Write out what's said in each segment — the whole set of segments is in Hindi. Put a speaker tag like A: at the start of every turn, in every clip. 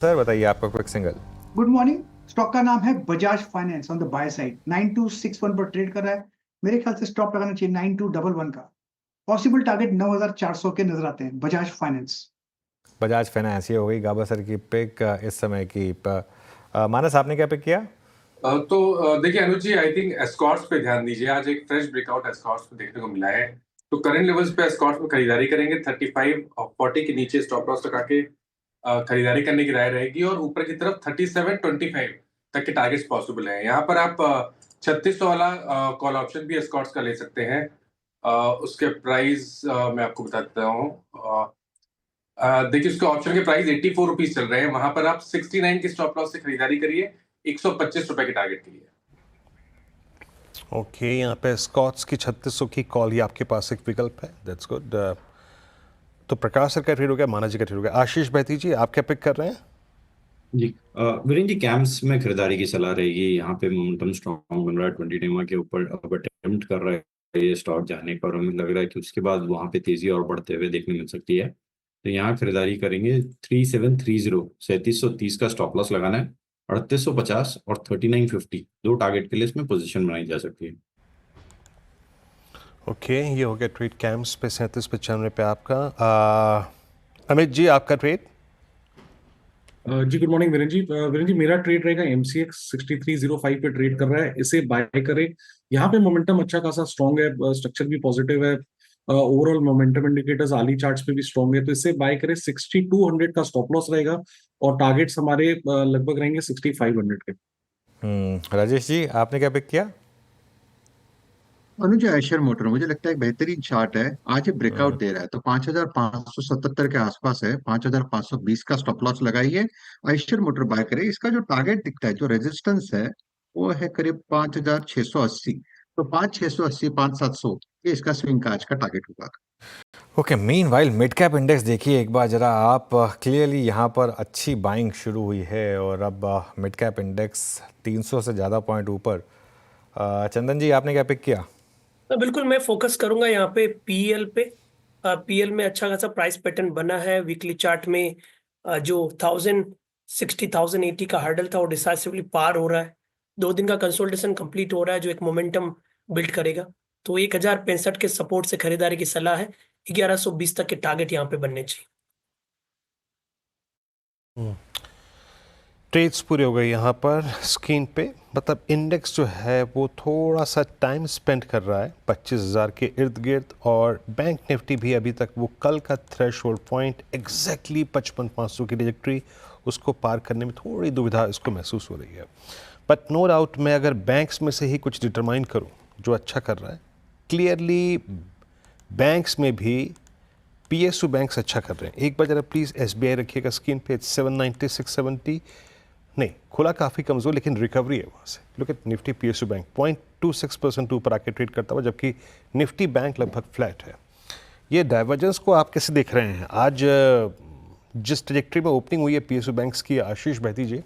A: सर बताइए आपका quick single.
B: Good morning. Stock का नाम है Bajaj finance on the by side 9261 पर ट्रेड कर रहा है। मेरे ख्याल से स्टॉप लगाना चाहिए 9211 का। पॉसिबल टारगेट 9400 के नजर आते हैं बजाज फाइनेंस।
A: बजाज फाइनेंस ये हो गई गाबा सर की पिक इस समय की मानस आपने क्या पिक किया?
C: देखिए अनुज जी, आई थिंक एस्कॉर्ट्स पे ध्यान दीजिए। आज एक फ्रेश ब्रेकआउट एस्कॉर्ट्स पे देखने को मिला है। तो करंट लेवल्स पे एस्कॉर्ट्स में खरीदारी करेंगे। 35 और 40 के नीचे स्टॉप लॉस लगा के खरीदारी करने की राय रहेगी, और ऊपर की तरफ 37.25 तक के टारगेट्स पॉसिबल हैं। यहाँ पर आप 3600 वाला कॉल ऑप्शन भी एस्कॉर्ट्स का ले सकते हैं। उसके प्राइस मैं आपको बता देता हूँ। देखिए, उसके ऑप्शन के प्राइस 84 रुपीज चल रहे हैं। वहां पर आप 69 के स्टॉप लॉस से खरीदारी करिए 125 रुपए के टारगेट के लिए।
D: ओके, यहाँ पे स्कॉट्स की 3600 की कॉल, ये आपके पास एक विकल्प है। That's good. तो प्रकाश सर का ट्रेड हो गया, माना जी का ट्रेड हो गया। आशीष बहती जी, आप क्या पिक कर रहे हैं?
E: जी वीरेंद्र जी, कैम्स में खरीदारी की सलाह रहेगी। यहाँ पे मोमेंटम स्ट्रॉन्ग बन रहा है, 20 डेमा के ऊपर अब अटेम्प्ट कर रहा है ये स्टॉक जाने का, और हमें लग रहा है कि उसके बाद वहाँ पे तेजी और बढ़ते हुए देखने मिल सकती है। तो यहाँ खरीदारी करेंगे 3730, 3730 का स्टॉप लॉस लगाना है। 3850 और 3950 दो टारगेट के लिए इसमें पोजीशन बनाई जा सकती है।
D: ओके, ये हो गया ट्रेड कैम्स पे 3795 पे आपका। अमित जी, आपका ट्रेड?
F: जी गुड मॉर्निंग वीरेंद्र जी, मेरा ट्रेड रहेगा MCX 6305 पे ट्रेड कर रहा है। इसे बाय करें। यहाँ पे मोमेंटम अच्छा खासा स्ट्रॉन्ग है, स्ट्रक्चर भी पॉजिटिव है। ओवरऑल मोमेंटम इंडिकेटर्स आली चार्ट्स पे भी स्ट्रॉन्ग है, तो इसे बाय करें। 6200 का स्टॉप लॉस रहेगा, और टारगेट्स हमारे लगभग रहेंगे 6500 के।
A: राजेश जी आपने क्या पिक किया?
G: अनुज आयशर मोटर मुझे लगता है एक बेहतरीन चार्ट है। आज ये ब्रेकआउट दे रहा है तो 5577 के आसपास है। 5520 का स्टॉप लॉस लगाइए। आयशर मोटर बाय करें। इसका जो टारगेट दिखता है, जो रेजिस्टेंस है, वो है करीब 5680। तो 5680, 5700, ये इसका स्विंग का आज का टारगेट होगा।
A: Okay, meanwhile mid cap index देखिए एक बार जरा आप। क्लियरली यहाँ पर अच्छी बाइंग शुरू हुई है और अब मिड कैप इंडेक्स 300 से ज़्यादा पॉइंट ऊपर। चंदन जी आपने क्या पिक किया?
H: तो बिल्कुल मैं फोकस करूंगा यहाँ पे पीएल पे। पीएल में अच्छा खासा प्राइस पैटर्न बना है। वीकली चार्ट में जो 1060 1080 का हर्डल था वो डिसाइसिवली पार हो रहा है। 2 दिन का कंसोलिडेशन कंप्लीट हो रहा है जो एक मोमेंटम बिल्ड करेगा। तो 1065 के सपोर्ट से खरीदारी की सलाह है। 1120 तक के टारगेट यहाँ पे बनने चाहिए।
D: ट्रेड्स पूरे हो गए यहाँ पर स्क्रीन पे। मतलब इंडेक्स जो है वो थोड़ा सा टाइम स्पेंड कर रहा है 25,000 के इर्द गिर्द, और बैंक निफ्टी भी अभी तक वो कल का थ्रेशोल्ड पॉइंट एग्जैक्टली 55,500 की ट्रैजेक्टरी, उसको पार करने में थोड़ी दुविधा इसको महसूस हो रही है। बट नो डाउट मैं अगर बैंक्स में से ही कुछ डिटरमाइन करूँ जो अच्छा कर रहा है, क्लियरली बैंक्स में भी PSU बैंक्स अच्छा कर रहे हैं। एक बार जरा प्लीज़ SBI रखिएगा स्क्रीन पे। 790 670 नहीं, खुला काफ़ी कमज़ोर लेकिन रिकवरी है वहाँ से। Look at Nifty PSU bank 0.26% ऊपर आके ट्रेड करता हुआ, जबकि निफ्टी बैंक लगभग फ्लैट है। ये डाइवर्जेंस को आप कैसे देख रहे हैं? आज जिस ट्रेजेक्ट्री में ओपनिंग हुई है PSU बैंक्स की, आशीष बहती जी,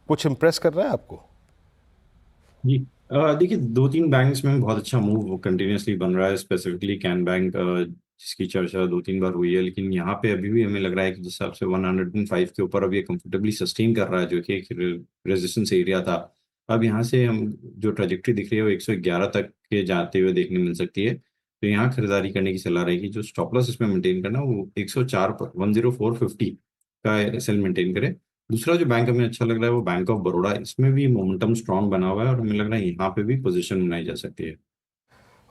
D: कुछ इम्प्रेस कर रहा है आपको?
E: जी देखिए, दो तीन बैंक्स में बहुत अच्छा मूव कंटिन्यूअसली बन रहा है। स्पेसिफिकली कैन बैंक, जिसकी चर्चा दो तीन बार हुई है, लेकिन यहाँ पे अभी भी हमें लग रहा है कि जिस हिसाब से 105 के ऊपर अब ये कंफर्टेबली सस्टेन कर रहा है, जो कि एक रेजिस्टेंस एरिया था। अब यहाँ से हम जो ट्रेजेक्टरी दिख रही है वो 111 तक के जाते हुए देखने मिल सकती है। तो यहाँ खरीदारी करने की सलाह रहेगी। जो स्टॉप लॉस इसमें मेंटेन करना वो 104 पर 10450 का सेल मेंटेन करे। दूसरा जो बैंक हमें अच्छा लग रहा है वो बैंक ऑफ बड़ौदा। इसमें भी मोमेंटम स्ट्रांग बना हुआ है, और हमें लग रहा है यहाँ पे भी पोजीशन बनाई जा सकती है।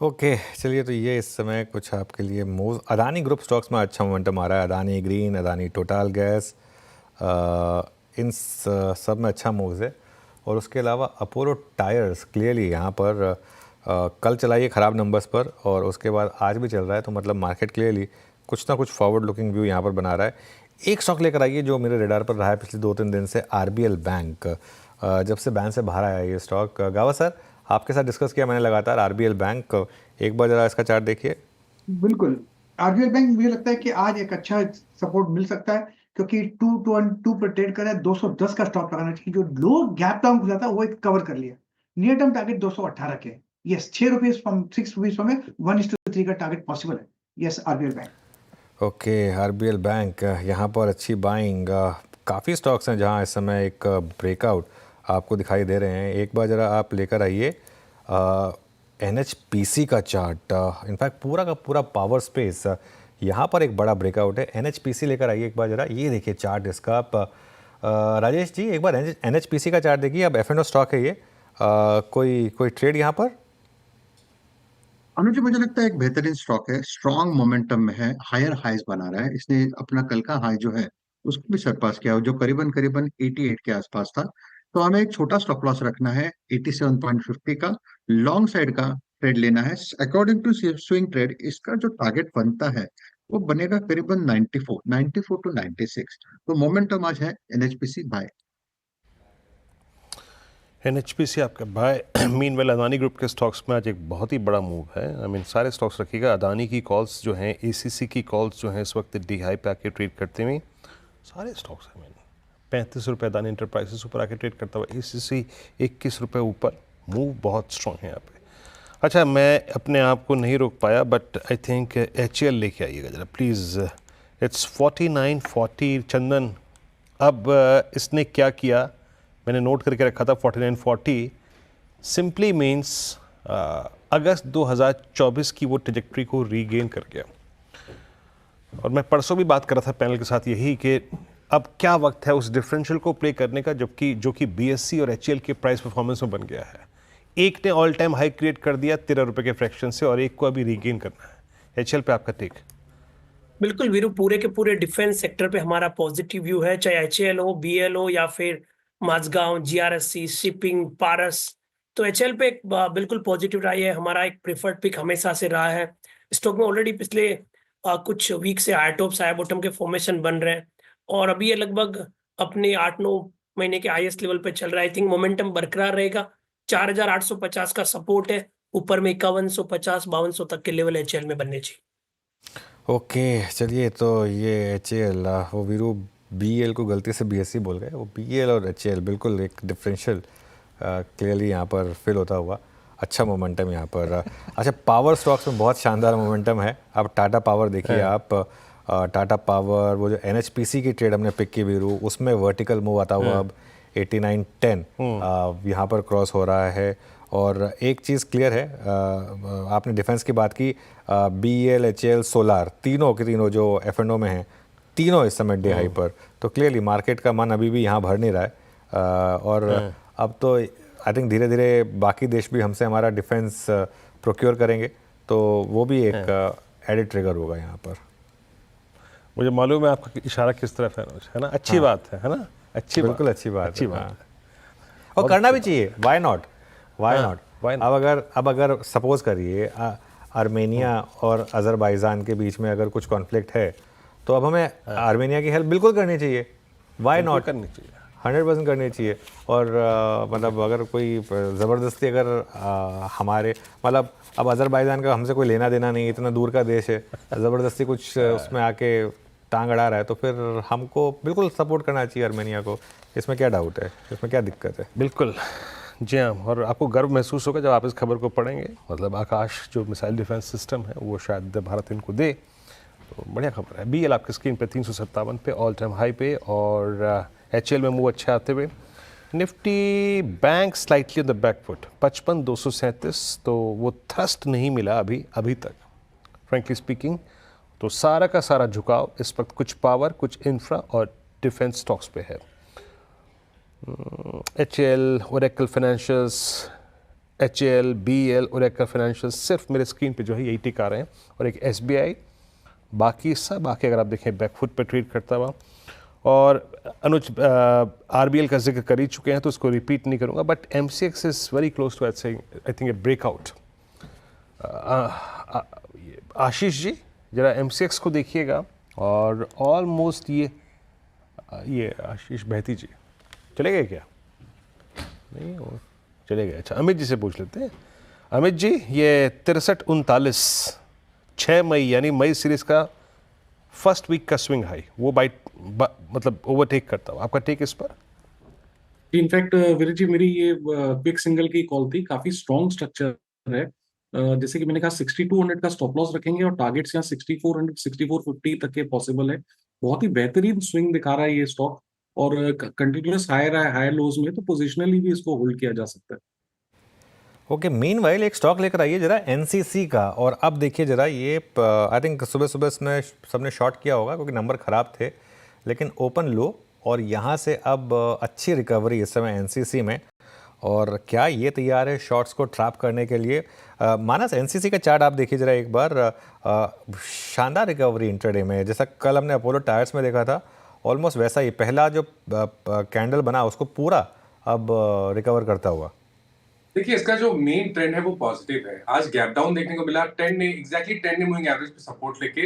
A: ओके चलिए, तो ये इस समय कुछ आपके लिए मूव। अदानी ग्रुप स्टॉक्स में अच्छा मोमेंटम आ रहा है। Adani green, Adani total gas, इन सब में अच्छा मूव है। और उसके अलावा अपोलो टायर्स क्लियरली यहाँ पर कल चलाइए ख़राब नंबर्स पर, और उसके बाद आज भी चल रहा है। तो मतलब मार्केट क्लियरली कुछ ना कुछ फॉरवर्ड लुकिंग व्यू यहाँ पर बना रहा है। एक स्टॉक लेकर आइए जो मेरे रेडार पर रहा है पिछले 2-3 दिन से, RBL बैंक। जब से बैन से बाहर आया ये स्टॉक, गावा सर आपके साथ डिस्कस किया मैंने लगातार RBL बैंक। एक बार जरा इसका चार्ट देखिए।
B: बिल्कुल। आरबीएल बैंक मुझे लगता है कि आज एक अच्छा सपोर्ट मिल सकता है, क्योंकि 212 पर ट्रेड कर रहा है। 210 का स्टॉप लगाना चाहिए। जो लो गैप डाउन खुला था वो एक कवर कर लिया। नियर टर्म टारगेट 218 के। यस, 6 रुपीज फ्रॉम 6 रुपीज में 1:3 का टारगेट पॉसिबल है। Yes, RBL bank.
A: Okay, RBL bank यहाँ पर अच्छी बाइंग। काफ़ी स्टॉक्स हैं जहां इस समय एक ब्रेकआउट आपको दिखाई दे रहे हैं। एक बार ज़रा आप लेकर आइए NHPC का चार्ट, इनफैक्ट पूरा का पूरा पावर स्पेस यहाँ पर एक बड़ा ब्रेकआउट है। NHPC लेकर आइए एक बार ज़रा, ये देखिए चार्ट इसका आप। राजेश जी एक बार NHPC का चार्ट देखिए। अब F&O स्टॉक है ये। कोई ट्रेड यहाँ पर?
G: अनुज जी, मुझे लगता है एक बेहतरीन स्टॉक है, स्ट्रॉन्ग मोमेंटम में है, हायर हाइज बना रहा है। इसने अपना कल का हाई जो है उसको भी सरपास किया, जो करीबन करीबन 88 के आसपास था। तो हमें एक छोटा स्टॉप लॉस रखना है 87.50 का। लॉन्ग साइड का ट्रेड लेना है। अकॉर्डिंग टू स्विंग ट्रेड इसका जो टारगेट बनता है वो बनेगा करीबन 94 टू 96। तो मोमेंटम आज है NHPC बाय।
D: NHPC आपका बाय। मीनवेल अदानी ग्रुप के स्टॉक्स में आज एक बहुत ही बड़ा मूव है। आई मीन सारे स्टॉक्स रखिएगा। अदानी की कॉल्स जो हैं, ACC की कॉल्स जो हैं इस वक्त डी हाई पे आके ट्रेड करते हुए सारे स्टॉक्स हैं। 35 रुपये अदानी इंटरप्राइजेस ऊपर आके ट्रेड करता हुआ, ACC 21 रुपये ऊपर। मूव बहुत स्ट्रॉन्ग है यहाँ पे। अच्छा, मैं अपने आप को नहीं रोक पाया, बट आई थिंक HL लेके आइएगा ज़रा प्लीज़। इट्स 49.40 चंदन। अब इसने क्या किया, मैंने नोट करके रखा था 49.40 सिंपली मीन्स अगस्त 2024 की वो ट्रेजेक्ट्री को रीगेन कर गया। और मैं परसों भी बात कर रहा था पैनल के साथ यही कि अब क्या वक्त है उस डिफरेंशियल को प्ले करने का, जबकि जो कि BSE और HL के प्राइस परफॉर्मेंस में बन गया है। एक ने ऑल टाइम हाई क्रिएट कर दिया 13 रुपये के फ्रैक्शन से, और एक को अभी रीगेन करना है। HL पे आपका टेक?
H: बिल्कुल वीरू, पूरे के पूरे डिफेंस सेक्टर पे हमारा पॉजिटिव व्यू है, चाहे HL हो, BL हो या फिर माझगांव, GRSC, शिपिंग, पारस। तो HL पे एक बिल्कुल पॉजिटिव रहा है। हमारा एक प्रेफर्ड पिक हमेशा से रहा है। स्टॉक में ऑलरेडी पिछले कुछ वीक से हाई टॉप हाई बॉटम के फॉर्मेशन बन रहे हैं, और अभी ये लगभग अपने 8-9 महीने के हाईएस्ट लेवल पे चल रहा है। आई थिंक मोमेंटम बरकरार रहेगा। 4850 का सपोर्ट है, ऊपर में 5150-5200 तक के लेवल HL में बनने चाहिए।
A: ओके चलिए, तो ये HL, वो वीरू BL को गलती से BSE बोल गए। वो BL और HL बिल्कुल एक डिफरेंशियल क्लियरली यहाँ पर फिल होता हुआ। अच्छा मोमेंटम यहाँ पर। अच्छा, पावर स्टॉक्स में बहुत शानदार मोमेंटम है। अब टाटा पावर देखिए आप। टाटा पावर, वो जो NHPC की ट्रेड हमने पिक की वीरू, उसमें वर्टिकल मूव आता हुआ अब 89.10 यहाँ पर क्रॉस हो रहा है। और एक चीज़ क्लियर है, आपने डिफेंस की बात की, BL, HL, सोलार तीनों के तीनों जो F&O में हैं, तीनों इस समय डे हाई पर। तो क्लियरली मार्केट का मन अभी भी यहाँ भर नहीं रहा है। और अब तो आई थिंक धीरे धीरे बाकी देश भी हमसे हमारा डिफेंस प्रोक्योर करेंगे, तो वो भी एक एडिड ट्रिगर होगा यहाँ पर।
D: मुझे मालूम है आपका इशारा किस तरफ है ना। अच्छी बात है ना।
A: बिल्कुल अच्छी बात है।
D: बात।
A: और करना भी चाहिए। Why not. अब अगर सपोज करिए आर्मेनिया और अज़रबैजान के बीच में अगर कुछ कॉन्फ्लिक्ट है, तो अब हमें आर्मेनिया की हेल्प बिल्कुल करनी चाहिए। वाई नॉट
D: करनी चाहिए,
A: 100% करनी चाहिए। और मतलब अगर कोई ज़बरदस्ती अगर हमारे मतलब अब अज़रबैजान का हमसे कोई लेना देना नहीं, इतना दूर का देश है, ज़बरदस्ती कुछ उसमें आके टांग अड़ा रहा है, तो फिर हमको बिल्कुल सपोर्ट करना चाहिए आर्मेनिया को। इसमें क्या डाउट है, इसमें क्या दिक्कत है?
D: बिल्कुल जी हाँ। और आपको गर्व महसूस होगा जब आप इस खबर को पढ़ेंगे। मतलब आकाश जो मिसाइल डिफेंस सिस्टम है वो शायद भारत इनको दे, तो बढ़िया खबर है। BL आपकी स्क्रीन पे 357 पे ऑल टाइम हाई पे, और HL में मूव अच्छे आते हुए। Nifty bank slightly on the back foot 55,237, तो वो थ्रस्ट नहीं मिला अभी तक फ्रेंकली स्पीकिंग। तो सारा का सारा झुकाव इस वक्त कुछ पावर, कुछ इंफ्रा और डिफेंस स्टॉक्स पे है। HL, Oracle financials, HL, BL, Oracle financials सिर्फ मेरे स्क्रीन पे जो है यही टिक आ रहे हैं, और एक SBI। बाकी सब अगर आप देखें बैकफुट पे ट्रेड करता हुआ। और अनुज RBL का जिक्र कर ही चुके हैं, तो उसको रिपीट नहीं करूँगा, but MCX is very close to I think a breakout. Ashish ji जरा MCX को देखिएगा, और ऑलमोस्ट ये आशीष बहती जी चले गए क्या? नहीं, वो चले गए। अच्छा, अमित जी से पूछ लेते हैं। अमित जी, ये 6339 6 मई यानी मई सीरीज का फर्स्ट वीक का स्विंग हाई, वो मतलब ओवरटेक करता हूँ, आपका टेक इस पर?
F: इनफैक्ट वीर जी, मेरी ये बिग सिंगल की कॉल थी। काफी स्ट्रॉन्ग स्ट्रक्चर है। जैसे कि मैंने कहा 6200 का स्टॉप लॉस रखेंगे, और टारगेट्स यहाँ 6400 6450 तक के पॉसिबल है। बहुत ही बेहतरीन स्विंग दिखा रहा है ये स्टॉक। और कंटिन्यूअस हायर लोज में, तो पोजिशनली भी इसको होल्ड किया जा सकता है।
A: ओके, मीनवाइल एक स्टॉक लेकर आइए जरा एनसीसी का, और अब देखिए जरा ये आई थिंक सुबह सुबह इसमें सबने शॉर्ट किया होगा क्योंकि नंबर ख़राब थे, लेकिन ओपन लो और यहाँ से अब अच्छी रिकवरी इस समय एनसीसी में। और क्या ये तैयार है शॉर्ट्स को ट्रैप करने के लिए? मानस, एनसीसी का चार्ट आप देखिए जरा एक बार, शानदार रिकवरी इंट्राडे में, जैसा कल हमने अपोलो टायर्स में देखा था, ऑलमोस्ट वैसा ही पहला जो कैंडल बना उसको पूरा अब रिकवर करता हुआ।
C: देखिए, इसका जो मेन ट्रेंड है वो पॉजिटिव है। आज गैप डाउन देखने को मिला, 10 डे मूविंग एवरेज पे सपोर्ट लेके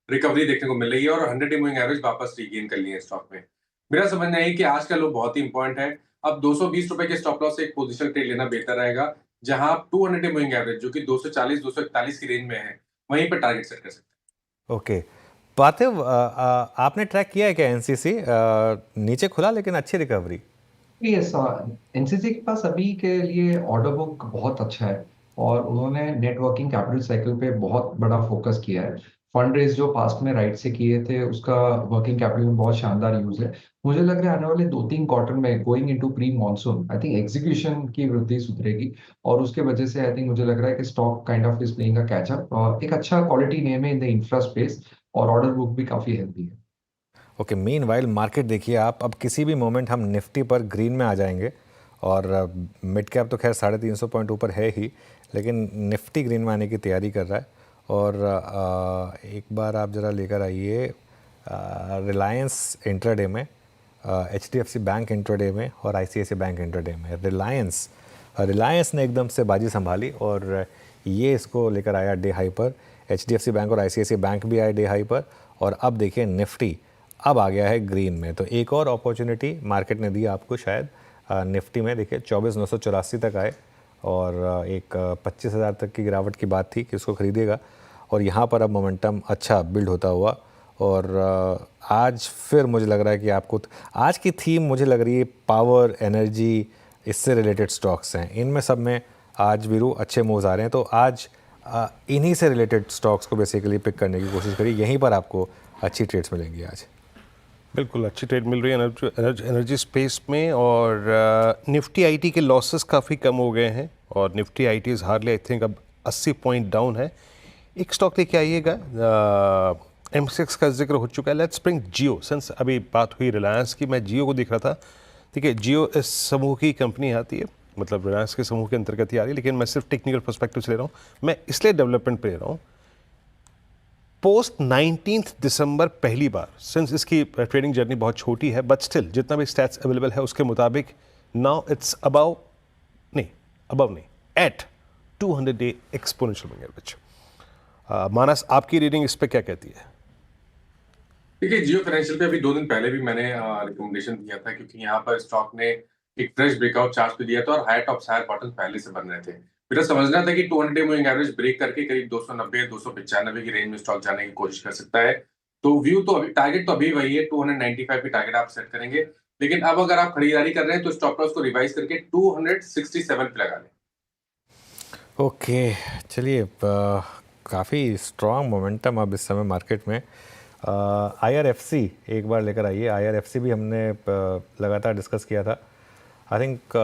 C: रिकवरी देखने को मिल रही है और 100 डे मूविंग एवरेज वापस रीगेन कर लिए स्टॉक में। मेरा समझना है कि आज का लो बहुत ही इंपॉर्टेंट है। अब 220 रुपए के स्टॉप लॉस से एक पोजीशन ट्रेड लेना बेहतर रहेगा, जहां आप 200 डे मूविंग एवरेज जो कि 240-241 की रेंज में है, वहीं पर टारगेट सेट कर सकते हैं।
A: ओके, पार्थिव, आपने ट्रैक किया है क्या एनसीसी? नीचे खुला लेकिन अच्छी रिकवरी।
I: यस, एनसीसी के पास अभी के लिए ऑर्डर बुक बहुत अच्छा है और उन्होंने नेटवर्किंग कैपिटल साइकिल पे बहुत बड़ा फोकस किया है। फंड रेज जो पास्ट में राइट से किए थे उसका वर्किंग कैपिटल में बहुत शानदार यूज है। मुझे लग रहा है आने वाले 2-3 क्वार्टर में going into pre monsoon I think execution की वृद्धि सुधरेगी और उसके वजह से आई थिंक मुझे लग रहा है कि stock kind of is playing a catch up और एक अच्छा क्वालिटी नेम है इन द इंफ्रा स्पेस और ऑर्डर बुक भी काफी हेल्दी है।
A: ओके, मीनवाइल मार्केट देखिए आप, अब किसी भी मोमेंट हम निफ्टी पर ग्रीन में आ जाएंगे और मिड कैप तो खैर 350 पॉइंट ऊपर है ही, लेकिन निफ्टी ग्रीन में आने की तैयारी कर रहा है। और एक बार आप ज़रा लेकर आइए रिलायंस इंट्राडे में, HDFC बैंक इंट्राडे में और ICICI बैंक इंट्राडे में। रिलायंस ने एकदम से बाजी संभाली और ये इसको लेकर आया डे हाई पर। HDFC बैंक और ICICI बैंक भी आए डे हाई पर। और अब देखिए निफ्टी अब आ गया है ग्रीन में, तो एक और अपॉर्चुनिटी मार्केट ने दी आपको शायद निफ्टी में। देखिए 24,984 तक आए और एक 25,000 तक की गिरावट की बात थी कि उसको खरीदेगा, और यहाँ पर अब मोमेंटम अच्छा बिल्ड होता हुआ। और आज फिर मुझे लग रहा है कि आपको आज की थीम मुझे लग रही है पावर, एनर्जी, इससे रिलेटेड स्टॉक्स हैं, इनमें सब में आज वीरू अच्छे मूव्स आ रहे हैं। तो आज इन्हीं से रिलेटेड स्टॉक्स को बेसिकली पिक करने की कोशिश करिए, यहीं पर आपको अच्छी ट्रेड्स मिलेंगी आज।
D: बिल्कुल अच्छी ट्रेड मिल रही है एनर्जी स्पेस में। और निफ्टी आईटी के लॉसेस काफ़ी कम हो गए हैं और Nifty IT hardly I think अब 80 पॉइंट डाउन है। एक स्टॉक लेके आइएगा, M6 का जिक्र हो चुका है। लेट्स ब्रिंग जियो, सिंस अभी बात हुई रिलायंस की, मैं जियो को दिख रहा था। ठीक है, जियो इस समूह की कंपनी आती है, मतलब रिलायंस के समूह के अंतर्गत ही आ रही है, लेकिन मैं सिर्फ टेक्निकल पर्सपेक्टिव से ले रहा हूँ। मैं इसलिए डेवलपमेंट पे ले रहा हूँ, पोस्ट 19 दिसंबर पहली बार, सिंस इसकी ट्रेडिंग जर्नी बहुत छोटी है बट स्टिल जितना भी स्टैट्स अवेलेबल है उसके मुताबिक नाउ इट्स अबव नहीं at 200 day exponential moving average. Manas, आपकी रीडिंग इस पे क्या कहती है?
C: देखिए, जियो फाइनेंशियल पे अभी 2 दिन पहले भी मैंने रिकमेंडेशन दिया था, क्योंकि यहाँ पर स्टॉक ने एक फ्रेश ब्रेकआउट चार्ट पे दिया था और हायर टॉप्स हायर बॉटम पहले से बन रहे थे। मेरा समझना था कि 200 डे मूविंग एवरेज ब्रेक करके करीब 290-295 की रेंज में स्टॉक जाने की कोशिश कर सकता है। तो व्यू तो अभी टारगेट तो अभी वही है, 295 की टारगेट आप सेट करेंगे। लेकिन अब अगर आप खरीदारी कर रहे हैं तो स्टॉप लॉस को रिवाइज करके 267 पे लगा लें।
A: ओके, चलिए, काफ़ी स्ट्रॉन्ग मोमेंटम अब इस समय मार्केट में। IRFC एक बार लेकर आइए। IRFC भी हमने लगातार डिस्कस किया था, आई थिंक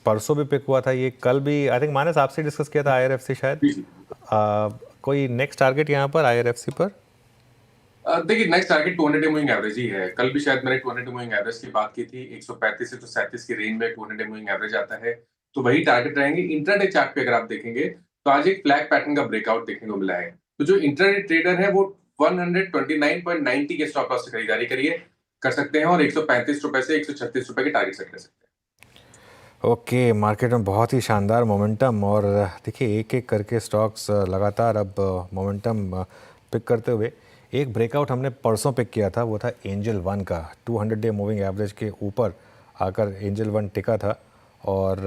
A: परसों भी पिक हुआ था ये, कल भी आई थिंक मानस आपसे डिस्कस किया था IRFC शायद। कोई नेक्स्ट टारगेट यहाँ पर IRFC पर?
C: देखिए, next target 200 day moving average ही है। कल भी शायद मैंने 200 डे मूविंग एवरेज की बात की थी, 135 से 137 की रेंज में 200 डे मूविंग एवरेज आता है, तो वही टारगेट रहेंगे। इंट्राडे चार्ट पे अगर आप देखेंगे तो आज एक फ्लैग पैटर्न का ब्रेकआउट देखने को मिला है। तो जो इंट्राडे ट्रेडर है वो 129.90 के स्टॉप लॉस से खरीदारी कर सकते हैं और 135 रुपए से 136 रुपए के टारगेट सेट कर सकते हैं।
A: ओके, मार्केट में बहुत ही शानदार मोमेंटम, और देखिए एक एक करके स्टॉक्स लगातार अब मोमेंटम पिक करते हुए। एक ब्रेकआउट हमने परसों पिक किया था, वो था एंजल वन का। 200 डे मूविंग एवरेज के ऊपर आकर एंजल वन टिका था, और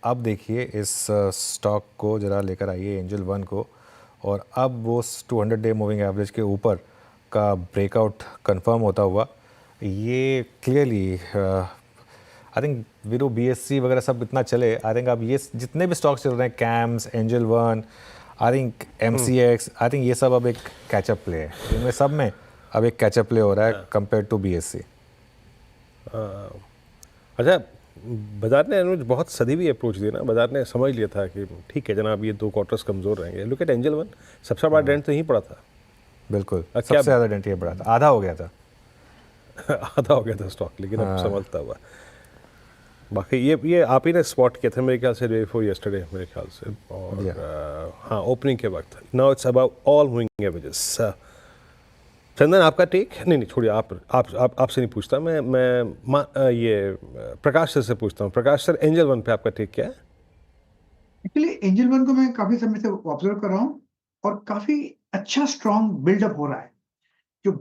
A: अब देखिए इस स्टॉक को ज़रा लेकर आइए एंजल वन को, और अब वो 200 डे मूविंग एवरेज के ऊपर का ब्रेकआउट कंफर्म होता हुआ ये clearly I think Veeru BSC वगैरह सब इतना चले, आई थिंक अब ये जितने भी स्टॉक्स चल रहे हैं, camps, angel one, I think MCX, I think ये सब अब एक कैचअप प्ले है। इनमें सब में अब एक कैचअप प्ले हो रहा है कंपेयर टू BSC।
D: अच्छा, बाजार ने अनुज बहुत सदी भी अप्रोच दी ना, बाजार ने समझ लिया था कि ठीक है जनाब ये 2 क्वार्टर्स कमज़ोर रहेंगे। लुक एट एंजल वन, सबसे बड़ा डेंट तो यहीं पड़ा था।
A: बिल्कुल,
D: क्या
A: सबसे ज़्यादा डेंट ये पड़ा था, आधा हो गया था।
D: आधा हो गया था स्टॉक, लेकिन अब संभलता हुआ। बाकी ये आप ही ने स्पॉट किया था मेरे ख्याल से डे बिफोर यस्टरडे मेरे ख्याल से, और हाँ ओपनिंग के वक्त। Now it's about all moving averages. Chandan आपका टेक? नहीं छोड़िए, आपसे नहीं पूछता मैं ये प्रकाश सर से पूछता हूँ। प्रकाश सर, एंजल वन पे आपका टेक क्या है?
B: एक्चुअली एंजल वन को मैं काफी समय से ऑब्जर्व कर रहा हूँ और काफी अच्छा स्ट्रॉन्ग बिल्डअप हो रहा है। जो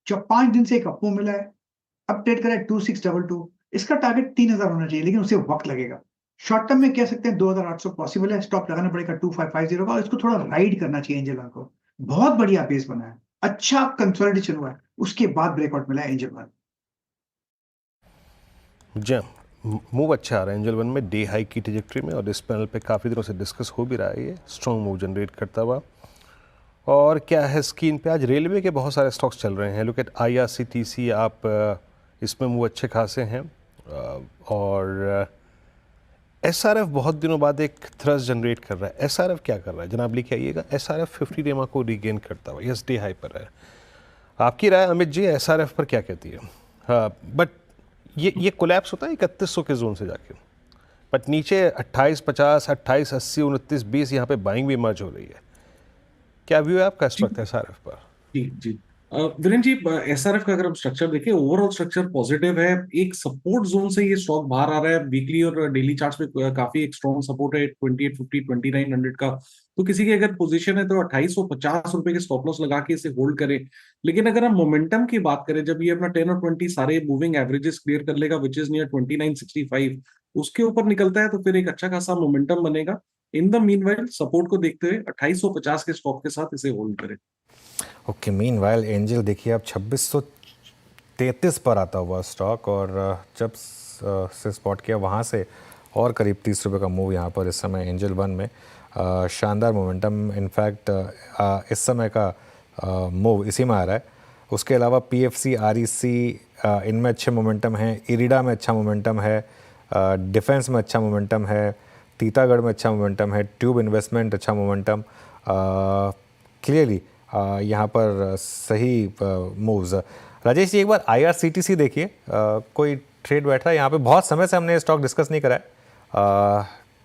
B: जब 5 दिन से एक अप मूव मिला है, अब ट्रेड करा है 2622। इसका टारगेट 3000 होना चाहिए, लेकिन उसे वक्त लगेगा। शॉर्ट टर्म में कह सकते हैं 2800 पॉसिबल है, स्टॉप लगाना पड़ेगा 2550 का, और इसको थोड़ा राइड करना चाहिए एंजल वन को। बहुत बढ़िया बेस बना है, अच्छा कंसोलिडेशन हुआ है, उसके बाद ब्रेकआउट मिला है एंजल वन।
D: जी, मूव अच्छा आ रहा है एंजल वन में, डे हाई की ट्रैजेक्टरी में, और इस पैनल पे काफ़ी दिनों से डिस्कस हो भी रहा है ये स्ट्रॉन्ग मूव जनरेट करता हुआ। और क्या है स्क्रीन पे, आज रेलवे के बहुत सारे स्टॉक्स चल रहे हैं। लुक एट IRCTC, आप इसमें मूव अच्छे खासे हैं। और SRF बहुत दिनों बाद एक थ्रस्ट जनरेट कर रहा है। SRF क्या कर रहा है जनाब, लेके आइएगा। SRF 50 डेमा को रीगेन करता हुआ, यस डे हाई पर है। आपकी राय अमित जी SRF पर क्या कहती है? हाँ, बट ये कोलैप्स होता है 3100 के जोन से जाके, बट नीचे 2850, 2880, 2920 यहाँ पे बाइंग भी इमर्ज हो रही है। क्या व्यू है आपका इस वक्त SRF पर?
F: जी वीरेन जी, एसआरएफ का अगर हम स्ट्रक्चर देखें, ओवरऑल स्ट्रक्चर पॉजिटिव है। एक सपोर्ट जोन से ये स्टॉक बाहर आ रहा है। वीकली और डेली चार्ट्स पे काफी एक स्ट्रॉन्ग सपोर्ट है 2850, 2900 का। तो किसी की अगर पोजीशन है तो 2850 रुपए के स्टॉप लॉस लगा के इसे होल्ड करें। लेकिन अगर हम मोमेंटम की बात करें, जब ये अपना 10 और 20 सारे मूविंग एवरेजेस क्लियर कर लेगा, विच इज नियर 2965, उसके ऊपर निकलता है तो फिर एक अच्छा खासा मोमेंटम बनेगा। इन द मीनवाइल सपोर्ट को देखते हुए 2850 के स्टॉप के साथ इसे होल्ड करें।
A: ओके, मीनवाइल एंजल देखिए आप 2633 पर आता हुआ स्टॉक, और जब से स्पॉट किया वहाँ से और करीब 30 रुपये का मूव यहाँ पर इस समय एंजल वन में। शानदार मोमेंटम, इनफैक्ट इस समय का मूव इसी में आ रहा है। उसके अलावा PFC, REC इनमें अच्छे मोमेंटम हैं, इरिडा में अच्छा मोमेंटम है, डिफेंस में अच्छा मोमेंटम है, टीटागढ़ में अच्छा मोमेंटम है, ट्यूब इन्वेस्टमेंट अच्छा मोमेंटम। क्लियरली यहाँ पर सही मूव्स। राजेश जी, एक बार IRCTC देखिए, कोई ट्रेड बैठ रहा है यहाँ पे? बहुत समय से हमने स्टॉक डिस्कस नहीं करा है,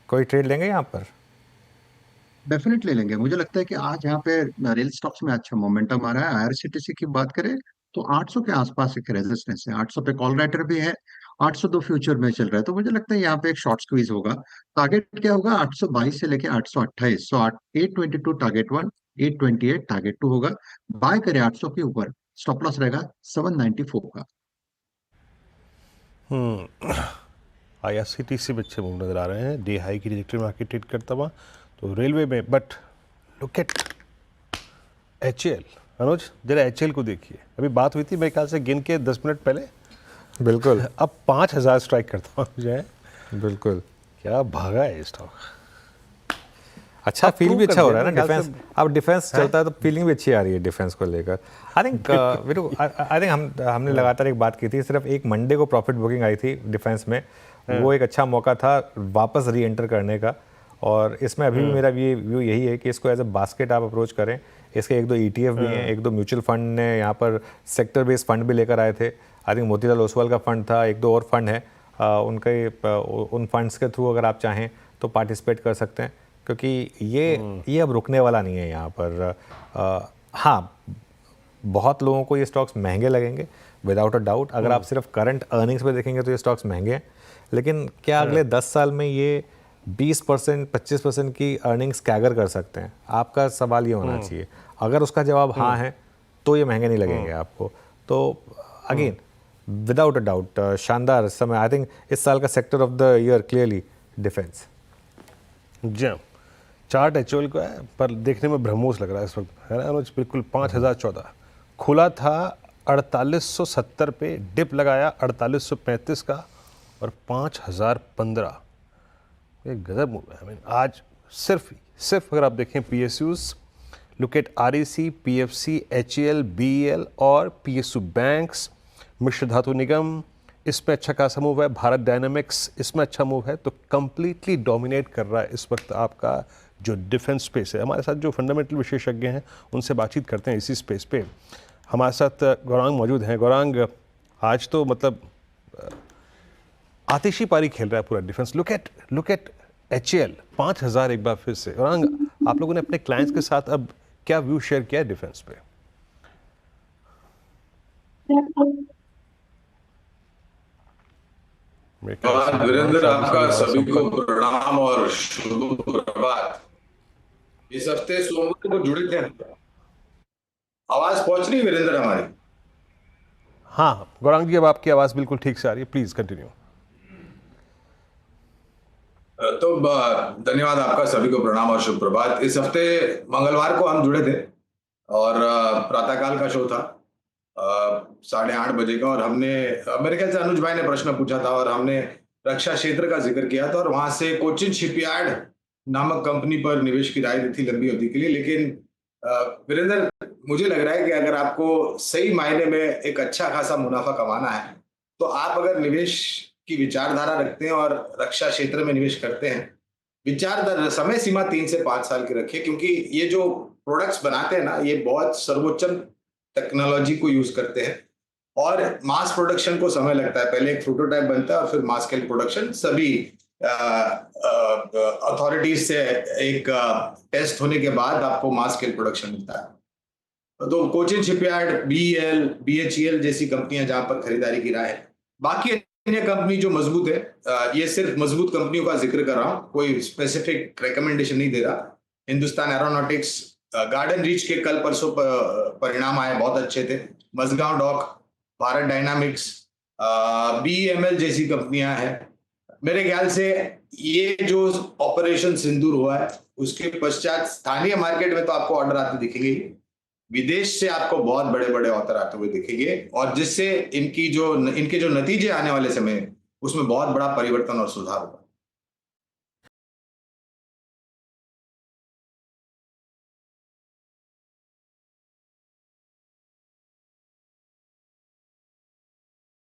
A: कोई ट्रेड लेंगे यहाँ पर?
G: डेफिनेटली लेंगे। मुझे लगता है कि आज यहाँ पे रेल स्टॉक्स में अच्छा मोमेंटम आ रहा है। IRCTC की बात करें तो 800 के आसपास एक रेजिस्टेंस है, 800 पे कॉल राइटर भी है, 802 फ्यूचर में चल रहा है। तो मुझे लगता है यहाँ पे एक शॉर्ट स्क्वीज होगा। टारगेट क्या होगा? 822 से लेके 828, सो 822 टारगेट 1, 828 टारगेट 2 होगा। बाय करें 800 के ऊपर, स्टॉप लॉस रहेगा 794 का।
D: IRCTC में अच्छे मूव नजर आ रहे हैं, डे हाई की ट्रैजेक्टरी में आके ट्रेड करता हुआ। तो रेलवे में, बट लुक एट HAL। अनुज जरा HAL को देखिए, अभी बात हुई थी मेरे ख्याल से गिन के 10 मिनट पहले,
A: बिल्कुल
D: अब 5000 स्ट्राइक करता हूँ मुझे।
A: बिल्कुल,
D: क्या भागा है स्टॉक।
A: अच्छा
D: अब
A: फील
D: prove
A: भी
D: कर
A: अच्छा हो
D: दिया
A: रहा है
D: ना
A: ना
D: ख्याल
A: डिफेंस।
D: से।
A: अब डिफेंस चलता है तो फीलिंग भी अच्छी आ रही है डिफेंस को लेकर। आई थिंक हमने लगातार एक बात की थी, सिर्फ एक मंडे को प्रॉफिट बुकिंग आई थी डिफेंस में, वो एक अच्छा मौका था वापस री एंटर करने का। और इसमें अभी भी मेरा व्यू यही है कि इसको एज अ बास्केट आप अप्रोच करें। इसके 1-2 ETF भी हैं, 1-2 म्यूचुअल फंड ने यहाँ पर सेक्टर बेस्ड फंड भी लेकर आए थे। आई थिंक मोतीलाल ओसवाल का फंड था, 1-2 और फंड है, उन फंड्स के थ्रू अगर आप चाहें तो पार्टिसिपेट कर सकते हैं, क्योंकि ये अब रुकने वाला नहीं है यहाँ पर। हाँ, बहुत लोगों को ये स्टॉक्स महंगे लगेंगे विदाउट अ डाउट। अगर आप सिर्फ करंट अर्निंग्स पे देखेंगे तो ये स्टॉक्स महंगे हैं, लेकिन क्या अगले 10 साल में ये 20%, 25% की अर्निंग्स कैगर कर सकते हैं? आपका सवाल ये होना चाहिए। अगर उसका जवाब हाँ है तो ये महंगे नहीं लगेंगे आपको। तो अगेन विदाउट अ डाउट शानदार समय। आई थिंक इस साल का sector of the year clearly defence.
D: जी, चार्ट HAL का है पर देखने में ब्रह्मोस लग रहा है इस वक्त, है ना अनुज? बिल्कुल 5014 खुला था 4870 पे, डिप लगाया 4835 का, और 5015। एक गजब मूव है। आई मीन आज सिर्फ अगर आप देखें PSUs, look at REC, PFC, HAL, BEL और PSU बैंक्स, मिश्र धातु निगम, इसमें अच्छा खासा मूव है, भारत डायनामिक्स इसमें अच्छा मूव है। तो कंप्लीटली डोमिनेट कर रहा है इस वक्त आपका जो डिफेंस स्पेस है। हमारे साथ जो फंडामेंटल विशेषज्ञ हैं उनसे बातचीत करते हैं इसी स्पेस पे। हमारे साथ गौरांग मौजूद हैं। गौरांग, आज तो मतलब आतिशी पारी खेल रहा है पूरा डिफेंस। लुक एट HAL 5000 एक बार फिर से। गौरांग, आप लोगों ने अपने क्लाइंट्स के साथ अब क्या व्यू शेयर किया है डिफेंस पे?
J: वीरेंद्र, आपका सभी को प्रणाम और शुभ प्रभात। इस हफ्ते सोमवार को जुड़े थे। आवाज पहुंच रही वीरेंद्र हमारी?
D: हाँ गौरांग जी, अब आपकी आवाज़ बिल्कुल ठीक से आ रही है, प्लीज़ कंटिन्यू।
J: तो धन्यवाद, आपका सभी को प्रणाम और शुभ प्रभात। इस हफ्ते मंगलवार को हम जुड़े थे और प्रातःकाल का शो था 8:30 बजे का, और हमने मेरे ख्याल से अनुज भाई ने प्रश्न पूछा था और हमने रक्षा क्षेत्र का जिक्र किया था और वहां से कोचिन शिपयार्ड नामक कंपनी पर निवेश की राय दी थी लंबी अवधि के लिए। लेकिन वीरेंद्र, मुझे लग रहा है कि अगर आपको सही मायने में एक अच्छा खासा मुनाफा कमाना है तो आप अगर निवेश की विचारधारा रखते हैं और रक्षा क्षेत्र में निवेश करते हैं, विचारधारा समय सीमा 3 से 5 साल की रखिए, क्योंकि ये जो प्रोडक्ट्स बनाते हैं ना, ये बहुत सर्वोच्च टेक्नोलॉजी को यूज करते हैं और मास प्रोडक्शन को समय लगता है। पहले एक प्रोटोटाइप बनता है और फिर मास स्केल प्रोडक्शन सभी अथॉरिटीज से एक टेस्ट होने के बाद आपको मास स्केल प्रोडक्शन मिलता है। तो कोचिन शिपयार्ड, BEL, BHEL जैसी कंपनियां जहां पर खरीदारी की राय है। बाकी अन्य कंपनी जो मजबूत है, ये सिर्फ मजबूत कंपनियों का जिक्र कर रहा हूं, कोई स्पेसिफिक रिकमेंडेशन नहीं दे रहा। हिंदुस्तान एरोनॉटिक्स, गार्डन रीच के कल परसों परिणाम आए, बहुत अच्छे थे। Mazagon Dock, Bharat Dynamics, BEML जैसी कंपनियां हैं। मेरे ख्याल से ये जो ऑपरेशन सिंदूर हुआ है उसके पश्चात स्थानीय मार्केट में तो आपको ऑर्डर आते दिखेंगे, विदेश से आपको बहुत बड़े बड़े ऑर्डर आते हुए दिखेंगे, और जिससे इनके जो नतीजे आने वाले समय उसमें बहुत बड़ा परिवर्तन और सुधार होगा।